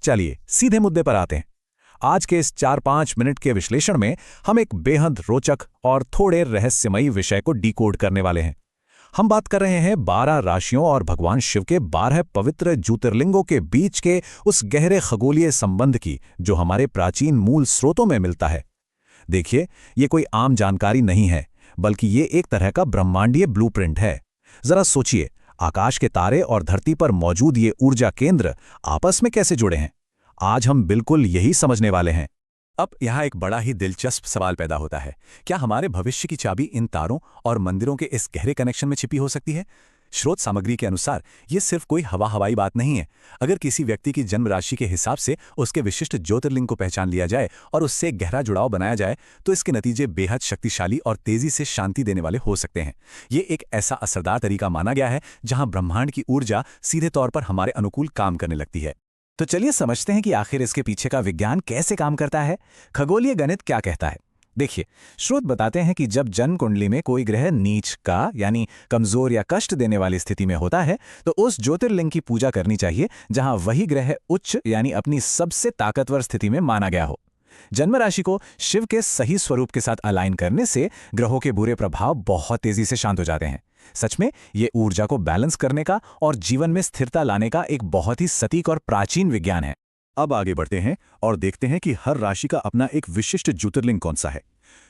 चलिए सीधे मुद्दे पर आते हैं। आज के इस 4-5 मिनट के विश्लेषण में हम एक बेहद रोचक और थोड़े रहस्यमयी विषय को डिकोड करने वाले हैं। हम बात कर रहे हैं 12 राशियों और भगवान शिव के 12 पवित्र ज्योतिर्लिंगों के बीच के उस गहरे खगोलीय संबंध की जो हमारे प्राचीन मूल स्रोतों में मिलता है। देखिए, ये कोई आम जानकारी नहीं है, बल्कि ये एक तरह का ब्रह्मांडीय ब्लूप्रिंट है। जरा सोचिए, आकाश के तारे और धरती पर मौजूद ये ऊर्जा केंद्र आपस में कैसे जुड़े हैं? आज हम बिल्कुल यही समझने वाले हैं। अब यहाँ एक बड़ा ही दिलचस्प सवाल पैदा होता है, क्या हमारे भविष्य की चाबी इन तारों और मंदिरों के इस गहरे कनेक्शन में छिपी हो सकती है? स्रोत सामग्री के अनुसार ये सिर्फ कोई हवाई बात नहीं है। अगर किसी व्यक्ति की जन्म राशि के हिसाब से उसके विशिष्ट ज्योतिर्लिंग को पहचान लिया जाए और उससे गहरा जुड़ाव बनाया जाए, तो इसके नतीजे बेहद शक्तिशाली और तेजी से शांति देने वाले हो सकते हैं। ये एक ऐसा असरदार तरीका माना गया है जहां ब्रह्मांड की ऊर्जा सीधे तौर पर हमारे अनुकूल काम करने लगती है। तो चलिए समझते हैं कि आखिर इसके पीछे का विज्ञान कैसे काम करता है। खगोलीय गणित क्या कहता है? देखिए, स्रोत बताते हैं कि जब जन्म कुंडली में कोई ग्रह नीच का यानी कमजोर या कष्ट देने वाली स्थिति में होता है, तो उस ज्योतिर्लिंग की पूजा करनी चाहिए जहां वही ग्रह उच्च यानी अपनी सबसे ताकतवर स्थिति में माना गया हो। जन्म राशि को शिव के सही स्वरूप के साथ अलाइन करने से ग्रहों के बुरे प्रभाव बहुत तेजी से शांत हो जाते हैं। सच में ये ऊर्जा को बैलेंस करने का और जीवन में स्थिरता लाने का एक बहुत ही सटीक और प्राचीन विज्ञान है। अब आगे बढ़ते हैं और देखते हैं कि हर राशि का अपना एक विशिष्ट ज्योतिर्लिंग कौन सा है।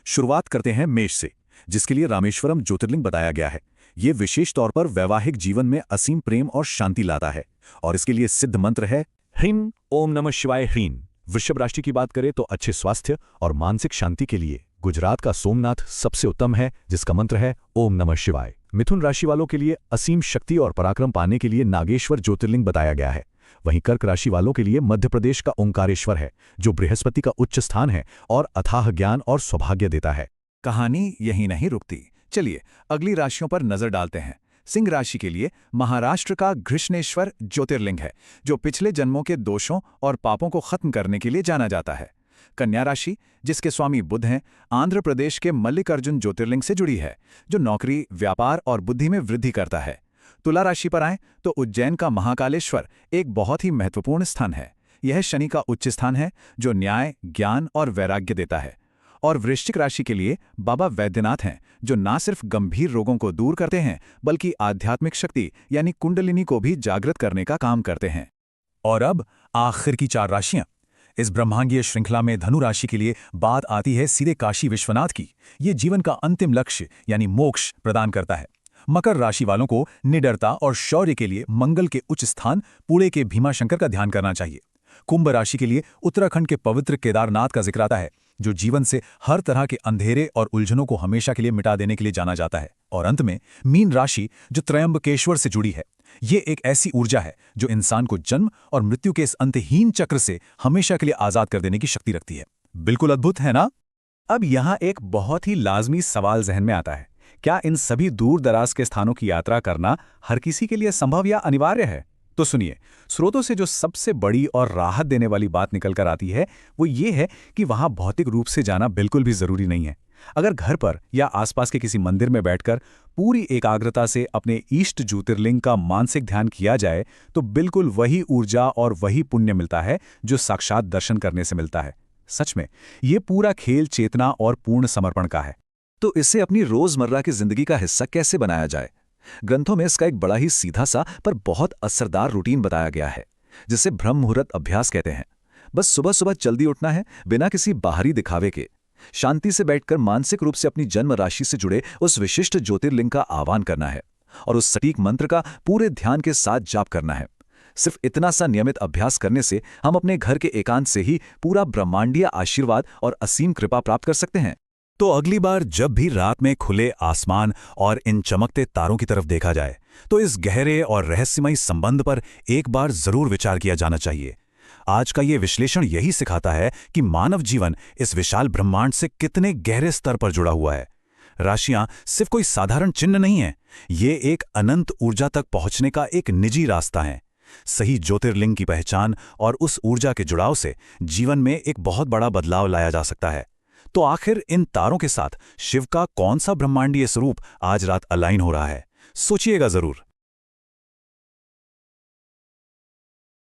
शुरुआत करते हैं मेष से, जिसके लिए रामेश्वरम ज्योतिर्लिंग बताया गया है। ये विशेष तौर पर वैवाहिक जीवन में असीम प्रेम और शांति लाता है, और इसके लिए सिद्ध मंत्र है ह्रीं ओम नमः शिवाय ह्रीं। वृषभ राशि की बात करें तो अच्छे स्वास्थ्य और मानसिक शांति के लिए गुजरात का सोमनाथ सबसे उत्तम है, जिसका मंत्र है ओम नमः शिवाय। मिथुन राशि वालों के लिए असीम शक्ति और पराक्रम पाने के लिए नागेश्वर ज्योतिर्लिंग बताया गया है। वहीं कर्क राशि वालों के लिए मध्य प्रदेश का ओंकारेश्वर है, जो बृहस्पति का उच्च स्थान है और अथाह ज्ञान और सौभाग्य देता है। कहानी यहीं नहीं रुकती। चलिए अगली राशियों पर नजर डालते हैं। सिंह राशि के लिए महाराष्ट्र का घृष्णेश्वर ज्योतिर्लिंग है, जो पिछले जन्मों के दोषों और पापों को खत्म करने के लिए जाना जाता है। कन्या राशि, जिसके स्वामी बुध हैं, आंध्र प्रदेश के मल्लिकार्जुन ज्योतिर्लिंग से जुड़ी है, जो नौकरी, व्यापार और बुद्धि में वृद्धि करता है। तुला राशि पर आएं तो उज्जैन का महाकालेश्वर एक बहुत ही महत्वपूर्ण स्थान है। यह शनि का उच्च स्थान है, जो न्याय, ज्ञान और वैराग्य देता है। और वृश्चिक राशि के लिए बाबा वैद्यनाथ हैं, जो न सिर्फ गंभीर रोगों को दूर करते हैं, बल्कि आध्यात्मिक शक्ति यानी कुंडलिनी को भी जागृत करने का काम करते हैं। और अब आखिर की 4 राशियां। इस ब्रह्मांडीय श्रृंखला में धनु राशि के लिए बात आती है सीधे काशी विश्वनाथ की। ये जीवन का अंतिम लक्ष्य यानी मोक्ष प्रदान करता है। मकर राशि वालों को निडरता और शौर्य के लिए मंगल के उच्च स्थान पुणे के भीमाशंकर का ध्यान करना चाहिए। कुंभ राशि के लिए उत्तराखंड के पवित्र केदारनाथ का जिक्र आता है, जो जीवन से हर तरह के अंधेरे और उलझनों को हमेशा के लिए मिटा देने के लिए जाना जाता है। और अंत में मीन राशि, जो त्रयंबकेश्वर से जुड़ी है। ये एक ऐसी ऊर्जा है जो इंसान को जन्म और मृत्यु के इस अंतहीन चक्र से हमेशा के लिए आजाद कर देने की शक्ति रखती है। बिल्कुल अद्भुत है ना? अब यहाँ एक बहुत ही लाजमी सवाल जहन में आता है, क्या इन सभी दूर दराज के स्थानों की यात्रा करना हर किसी के लिए संभव या अनिवार्य है? तो सुनिए, स्रोतों से जो सबसे बड़ी और राहत देने वाली बात निकल कर आती है, वो ये है कि वहां भौतिक रूप से जाना बिल्कुल भी जरूरी नहीं है। अगर घर पर या आसपास के किसी मंदिर में बैठकर पूरी एकाग्रता से अपने इष्ट ज्योतिर्लिंग का मानसिक ध्यान किया जाए, तो बिल्कुल वही ऊर्जा और वही पुण्य मिलता है जो साक्षात दर्शन करने से मिलता है। सच में ये पूरा खेल चेतना और पूर्ण समर्पण का है। तो इसे अपनी रोजमर्रा की जिंदगी का हिस्सा कैसे बनाया जाए? ग्रंथों में इसका एक बड़ा ही सीधा सा पर बहुत असरदार रूटीन बताया गया है, जिसे ब्रह्म मुहूर्त अभ्यास कहते हैं। बस सुबह सुबह जल्दी उठना है, बिना किसी बाहरी दिखावे के। शांति से बैठकर मानसिक रूप से अपनी जन्म राशि से जुड़े उस विशिष्ट ज्योतिर्लिंग का आह्वान करना है और उस सटीक मंत्र का पूरे ध्यान के साथ जाप करना है। सिर्फ इतना सा नियमित अभ्यास करने से हम अपने घर के एकांत से ही पूरा ब्रह्मांडीय आशीर्वाद और असीम कृपा प्राप्त कर सकते हैं। तो अगली बार जब भी रात में खुले आसमान और इन चमकते तारों की तरफ देखा जाए, तो इस गहरे और रहस्यमयी संबंध पर एक बार जरूर विचार किया जाना चाहिए। आज का ये विश्लेषण यही सिखाता है कि मानव जीवन इस विशाल ब्रह्मांड से कितने गहरे स्तर पर जुड़ा हुआ है। राशियां सिर्फ कोई साधारण चिन्ह नहीं है, ये एक अनंत ऊर्जा तक पहुंचने का एक निजी रास्ता है। सही ज्योतिर्लिंग की पहचान और उस ऊर्जा के जुड़ाव से जीवन में एक बहुत बड़ा बदलाव लाया जा सकता है। तो आखिर इन तारों के साथ शिव का कौन सा ब्रह्मांडीय स्वरूप आज रात अलाइन हो रहा है? सोचिएगा जरूर।